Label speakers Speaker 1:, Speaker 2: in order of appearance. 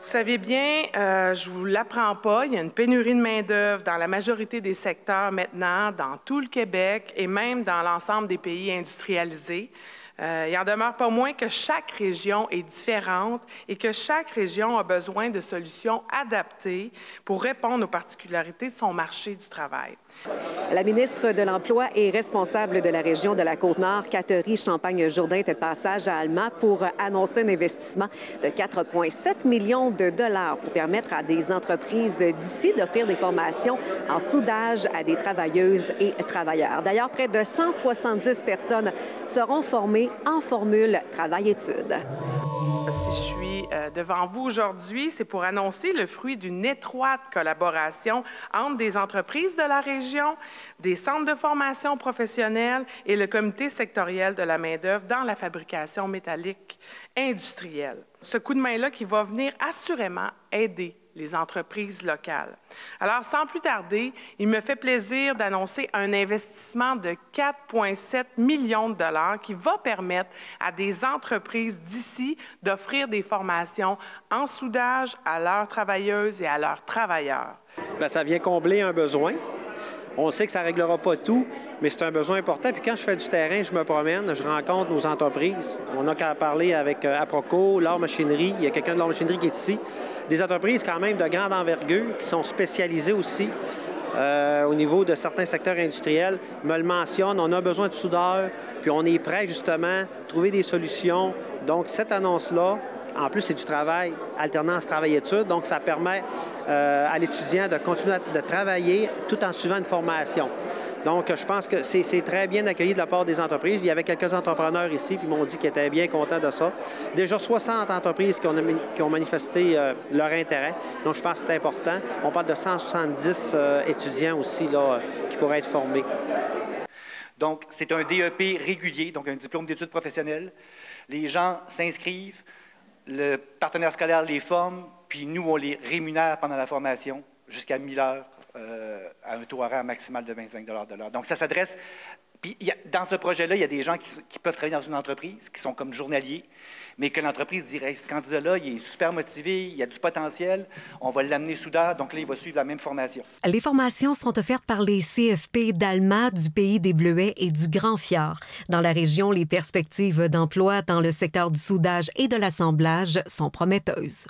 Speaker 1: Vous savez bien, je ne vous l'apprends pas, il y a une pénurie de main-d'œuvre dans la majorité des secteurs maintenant, dans tout le Québec et même dans l'ensemble des pays industrialisés. Il en demeure pas moins que chaque région est différente et que chaque région a besoin de solutions adaptées pour répondre aux particularités de son marché du travail.
Speaker 2: La ministre de l'Emploi et responsable de la région de la Côte-Nord, Catherine Champagne-Jourdain, était de passage à Allemand pour annoncer un investissement de 4,7 millions de dollars pour permettre à des entreprises d'ici d'offrir des formations en soudage à des travailleuses et travailleurs. D'ailleurs, près de 170 personnes seront formées en formule travail-études.
Speaker 1: Si je suis devant vous aujourd'hui, c'est pour annoncer le fruit d'une étroite collaboration entre des entreprises de la région, des centres de formation professionnelle et le comité sectoriel de la main-d'œuvre dans la fabrication métallique industrielle. Ce coup de main-là qui va venir assurément aider les entreprises locales. Alors, sans plus tarder, il me fait plaisir d'annoncer un investissement de 4,7 millions de dollars qui va permettre à des entreprises d'ici d'offrir des formations en soudage à leurs travailleuses et à leurs travailleurs.
Speaker 3: Bien, ça vient combler un besoin. On sait que ça ne réglera pas tout, mais c'est un besoin important. Puis quand je fais du terrain, je me promène, je rencontre nos entreprises. On n'a qu'à parler avec Aproco, L'Or Machinerie. Il y a quelqu'un de L'Or Machinerie qui est ici. Des entreprises quand même de grande envergure qui sont spécialisées aussi au niveau de certains secteurs industriels. Me le mentionne, on a besoin de soudeurs, puis on est prêt justement à trouver des solutions. Donc cette annonce-là, en plus, c'est du travail, alternance travail-études. Donc, ça permet à l'étudiant de continuer de travailler tout en suivant une formation. Donc, je pense que c'est très bien accueilli de la part des entreprises. Il y avait quelques entrepreneurs ici qui m'ont dit qu'ils étaient bien contents de ça. Déjà 60 entreprises qui ont manifesté leur intérêt. Donc, je pense que c'est important. On parle de 170 étudiants aussi là, qui pourraient être formés.
Speaker 4: Donc, c'est un DEP régulier, donc un diplôme d'études professionnelles. Les gens s'inscrivent. Le partenaire scolaire les forme, puis nous, on les rémunère pendant la formation jusqu'à 1000 heures à un taux horaire maximal de 25 $ de l'heure. Donc, ça s'adresse... Puis, dans ce projet-là, il y a des gens qui peuvent travailler dans une entreprise, qui sont comme journaliers, mais que l'entreprise dirait, ce candidat-là, il est super motivé, il a du potentiel, on va l'amener soudeur, donc là, il va suivre la même formation.
Speaker 2: Les formations sont offertes par les CFP d'Alma, du Pays des Bleuets et du Grand Fjord. Dans la région, les perspectives d'emploi dans le secteur du soudage et de l'assemblage sont prometteuses.